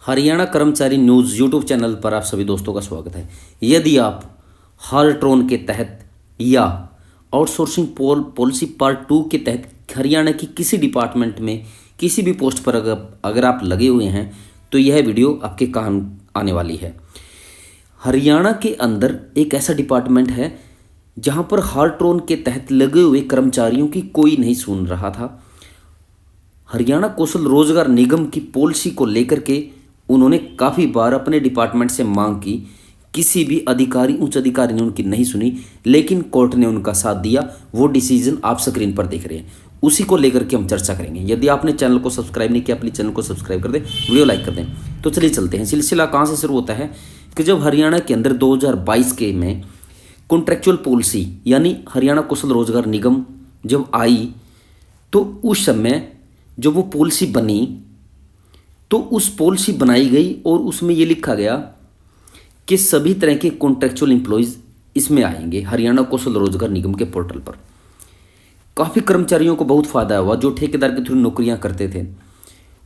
हरियाणा कर्मचारी news YouTube channel पर आप सभी दोस्तों का स्वागत है। यदि आप हार्ट्रॉन के तहत या आउटसोर्सिंग पॉलिसी पार्ट 2 के तहत हरियाणा की किसी डिपार्टमेंट में किसी भी पोस्ट पर अगर आप लगे हुए हैं तो यह वीडियो आपके काम आने वाली है। हरियाणा के अंदर एक ऐसा डिपार्टमेंट है जहां पर हार्ट्रॉन के तहत लगे हुए कर्मचारियों की कोई नहीं सुन रहा था। हरियाणा कौशल रोजगार निगम की पॉलिसी को लेकर के उन्होंने काफ़ी बार अपने डिपार्टमेंट से मांग की, किसी भी अधिकारी उच्च अधिकारी ने उनकी नहीं सुनी, लेकिन कोर्ट ने उनका साथ दिया। वो डिसीजन आप स्क्रीन पर देख रहे हैं, उसी को लेकर के हम चर्चा करेंगे। यदि आपने चैनल को सब्सक्राइब नहीं किया, प्लीज़ चैनल को सब्सक्राइब कर दें, वीडियो लाइक कर दें। तो चलिए चलते हैं। सिलसिला कहाँ से शुरू होता है कि जब हरियाणा के अंदर 2022 के में कॉन्ट्रेक्चुअल पॉलिसी यानी हरियाणा कौशल रोजगार निगम जब आई, तो उस समय जब वो पॉलिसी बनी तो उस पॉलिसी बनाई गई और उसमें ये लिखा गया कि सभी तरह के कॉन्ट्रेक्चुअल एम्प्लॉयज़ इसमें आएंगे हरियाणा कौशल रोजगार निगम के पोर्टल पर। काफ़ी कर्मचारियों को बहुत फ़ायदा हुआ जो ठेकेदार के थ्रू नौकरियां करते थे,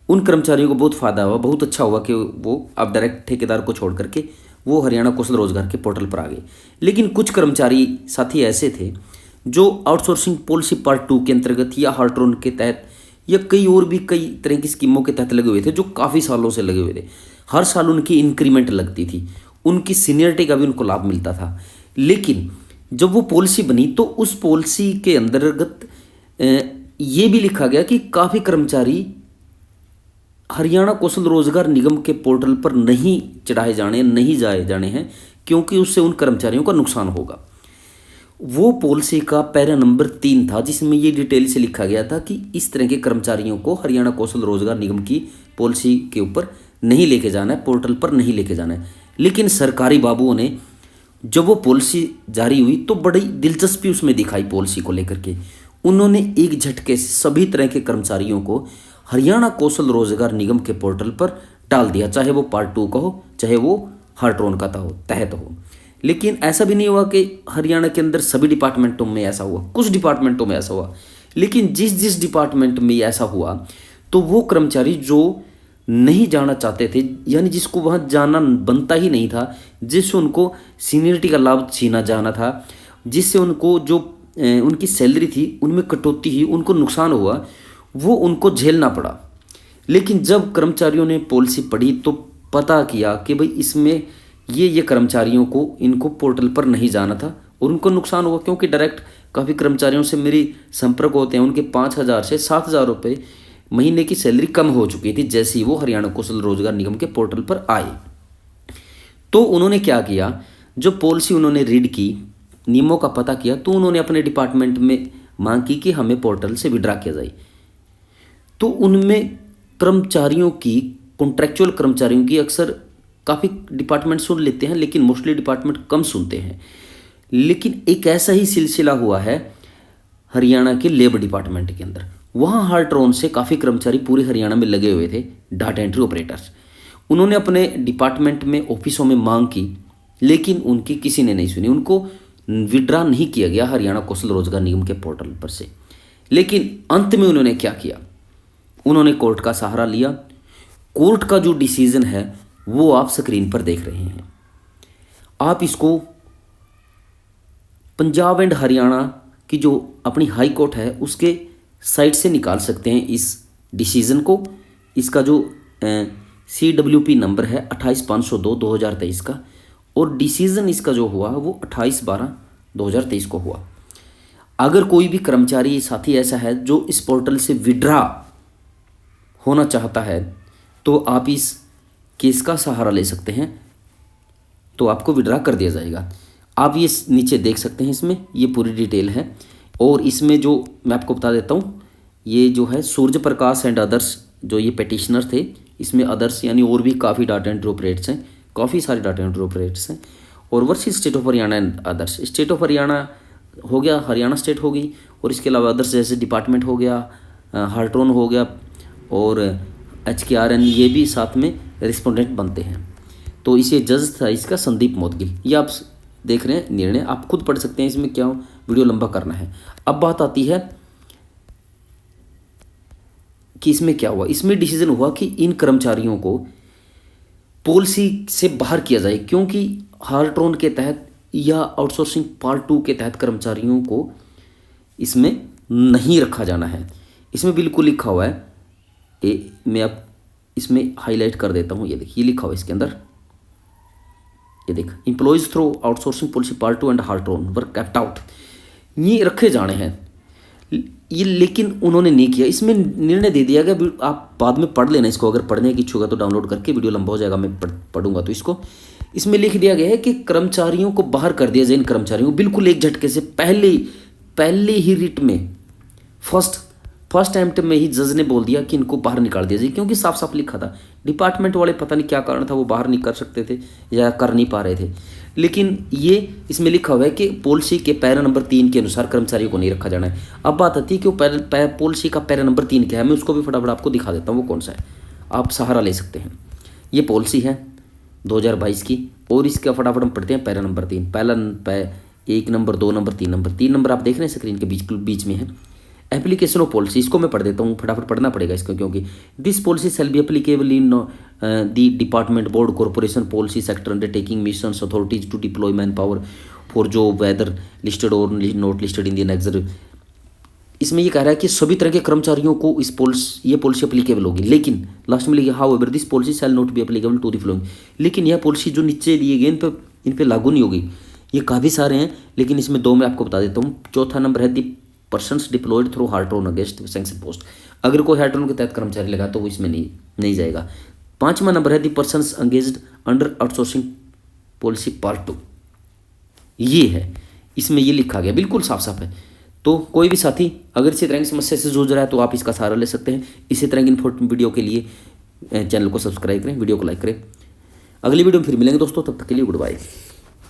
उन कर्मचारियों को बहुत फ़ायदा हुआ। बहुत अच्छा हुआ कि वो अब डायरेक्ट ठेकेदार को छोड़ करके वो हरियाणा कौशल रोजगार के पोर्टल पर आ गए। लेकिन कुछ कर्मचारी साथी ऐसे थे जो आउटसोर्सिंग पॉलिसी पार्ट 2 के अंतर्गत या हार्ट्रॉन के तहत या कई और भी कई तरह की स्कीमों के तहत लगे हुए थे, जो काफ़ी सालों से लगे हुए थे। हर साल उनकी इंक्रीमेंट लगती थी, उनकी सीनियरिटी का भी उनको लाभ मिलता था। लेकिन जब वो पॉलिसी बनी तो उस पॉलिसी के अंतर्गत ये भी लिखा गया कि काफ़ी कर्मचारी हरियाणा कौशल रोजगार निगम के पोर्टल पर नहीं चढ़ाए जाने, नहीं जाए जाने हैं, क्योंकि उससे उन कर्मचारियों का नुकसान होगा। वो पॉलिसी का पैरा नंबर 3 था जिसमें ये डिटेल से लिखा गया था कि इस तरह के कर्मचारियों को हरियाणा कौशल रोजगार निगम की पॉलिसी के ऊपर नहीं लेके जाना है, पोर्टल पर नहीं लेके जाना है। लेकिन सरकारी बाबुओं ने जब वो पॉलिसी जारी हुई तो बड़ी दिलचस्पी उसमें दिखाई पॉलिसी को लेकर के। उन्होंने एक झटके से सभी तरह के कर्मचारियों को हरियाणा कौशल रोजगार निगम के पोर्टल पर डाल दिया, चाहे वो पार्ट 2 का हो, चाहे वो हार्ट्रॉन का तहत हो। लेकिन ऐसा भी नहीं हुआ कि हरियाणा के अंदर सभी डिपार्टमेंटों में ऐसा हुआ, कुछ डिपार्टमेंटों में ऐसा हुआ। लेकिन जिस जिस डिपार्टमेंट में ऐसा हुआ तो वो कर्मचारी जो नहीं जाना चाहते थे, यानी जिसको वहाँ जाना बनता ही नहीं था, जिससे उनको सीनियरिटी का लाभ छीना जाना था, जिससे उनको जो उनकी सैलरी थी उनमें कटौती हुई, उनको नुकसान हुआ, वो उनको झेलना पड़ा। लेकिन जब कर्मचारियों ने पॉलिसी पढ़ी तो पता किया कि भाई इसमें ये कर्मचारियों को इनको पोर्टल पर नहीं जाना था और उनको नुकसान हुआ, क्योंकि डायरेक्ट काफ़ी कर्मचारियों से मेरी संपर्क होते हैं, उनके 5,000 से 7,000 रुपये महीने की सैलरी कम हो चुकी थी जैसे ही वो हरियाणा कौशल रोजगार निगम के पोर्टल पर आए। तो उन्होंने क्या किया, जो पॉलिसी उन्होंने रीड की, नियमों का पता किया, तो उन्होंने अपने डिपार्टमेंट में मांग की कि हमें पोर्टल से विड्रा किया जाए। तो उनमें कर्मचारियों की, कॉन्ट्रेक्चुअल कर्मचारियों की अक्सर काफ़ी डिपार्टमेंट सुन लेते हैं, लेकिन मोस्टली डिपार्टमेंट कम सुनते हैं। लेकिन एक ऐसा ही सिलसिला हुआ है हरियाणा के लेबर डिपार्टमेंट के अंदर। वहाँ हार्ट्रॉन से काफ़ी कर्मचारी पूरे हरियाणा में लगे हुए थे, डाटा एंट्री ऑपरेटर्स। उन्होंने अपने डिपार्टमेंट में, ऑफिसों में मांग की, लेकिन उनकी किसी ने नहीं सुनी। उनको विड्रा नहीं किया गया हरियाणा कौशल रोजगार निगम के पोर्टल पर से। लेकिन अंत में उन्होंने क्या किया, उन्होंने कोर्ट का सहारा लिया। कोर्ट का जो डिसीजन है वो आप स्क्रीन पर देख रहे हैं। आप इसको पंजाब एंड हरियाणा की जो अपनी हाई कोर्ट है उसके साइट से निकाल सकते हैं इस डिसीज़न को। इसका जो CWP नंबर है 28502/2023 का, और डिसीज़न इसका जो हुआ वो 28/12/2023 को हुआ। अगर कोई भी कर्मचारी साथी ऐसा है जो इस पोर्टल से विड्रा होना चाहता है तो आप इस केस का सहारा ले सकते हैं, तो आपको विड्रा कर दिया जाएगा। आप ये नीचे देख सकते हैं, इसमें ये पूरी डिटेल है। और इसमें जो मैं आपको बता देता हूँ, ये जो है सूर्य प्रकाश एंड अदर्स, जो ये पेटिशनर थे, इसमें अदर्स यानी और भी काफ़ी डाटा एंट्री ऑपरेटर्स हैं, काफ़ी सारे डाटा एंट्री ऑपरेटर्स हैं। और versus state of Haryana and others, state of Haryana हो गया, हरियाणा स्टेट हो गई, और इसके अलावा अदर्स जैसे डिपार्टमेंट हो गया, हार्ट्रॉन हो गया, और HKRN, ये भी साथ में रिस्पोंडेंट बनते हैं। तो इसे जज था इसका संदीप मोदगिल। ये आप देख रहे हैं निर्णय, आप खुद पढ़ सकते हैं, इसमें क्या वीडियो लंबा करना है। अब बात आती है कि इसमें क्या हुआ। इसमें डिसीजन हुआ कि इन कर्मचारियों को पॉलिसी से बाहर किया जाए, क्योंकि हार्ट्रॉन के तहत या आउटसोर्सिंग पार्ट 2 के तहत कर्मचारियों को इसमें नहीं रखा जाना है। इसमें बिल्कुल लिखा हुआ है, मैं अब इसमें हाईलाइट कर देता हूँ। ये देखिए लिखा हुआ है इसके अंदर, ये देख, employees through outsourcing policy part 2 and Hartron were kept out, ये रखे जाने हैं ये, लेकिन उन्होंने नहीं किया। इसमें निर्णय दे दिया गया, आप बाद में पढ़ लेना इसको, अगर पढ़ने की इच्छुक है तो डाउनलोड करके, वीडियो लंबा हो जाएगा, मैं पढ़ूंगा तो इसको। इसमें लिख दिया गया है कि कर्मचारियों को बाहर कर दिया जाए, इन कर्मचारियों को बिल्कुल एक झटके से, पहले ही रिट में, फर्स्ट अटेम्प्ट में ही जज ने बोल दिया कि इनको बाहर निकाल दिया जाए, क्योंकि साफ साफ लिखा था। डिपार्टमेंट वाले पता नहीं क्या कारण था, वो बाहर नहीं कर सकते थे या कर नहीं पा रहे थे, लेकिन ये इसमें लिखा हुआ है कि पॉलिसी के पैरा नंबर 3 के अनुसार कर्मचारियों को नहीं रखा जाना है। अब बात आती है कि वो पॉलिसी का पैरा नंबर 3 क्या है, मैं उसको भी फटाफट आपको दिखा देता हूँ वो कौन सा है, आप सहारा ले सकते हैं। ये पॉलिसी है 2022 की, और इसका फटाफट हम पढ़ते हैं पैरा नंबर 3। पहला 1 नंबर, 2 नंबर, 3 नंबर, 3 नंबर आप देख रहे हैं स्क्रीन के बीच में है एप्लीकेशन ऑफ पॉलिसी। इसको मैं पढ़ देता हूँ, फटाफट पढ़ना पड़ेगा इसको, क्योंकि this policy shall be applicable in the department, board, corporation, policy sector undertaking, missions, authorities to deploy man power for job whether listed और not listed in the annexure. इसमें ये कह रहा है कि सभी तरह के कर्मचारियों को ये पॉलिसी एप्लीकेबल होगी, लेकिन लास्ट में लिखा however this policy shall not be applicable to the following. लेकिन यह पॉलिसी जो नीचे दिए गए इन पे लागू नहीं होगी। ये काफ़ी सारे हैं, लेकिन इसमें 2 मैं आपको बता देता हूँ। चौथा नंबर है the persons deployed through Hartron against sanction post, अगर कोई हार्ट्रॉन के तहत कर्मचारी लगा तो वो इसमें नहीं जाएगा। 5वां नंबर है the persons engaged under outsourcing policy part 2, ये है, इसमें ये लिखा गया, बिल्कुल साफ साफ है। तो कोई भी साथी अगर इसी तरह की समस्या से जूझ रहा है तो आप इसका सहारा ले सकते हैं। इसी तरह की इन्फॉर्मेटिव वीडियो के लिए चैनल को सब्सक्राइब करें, वीडियो को लाइक करें। अगली वीडियो में फिर मिलेंगे दोस्तों, तब तक के लिए गुड बाय।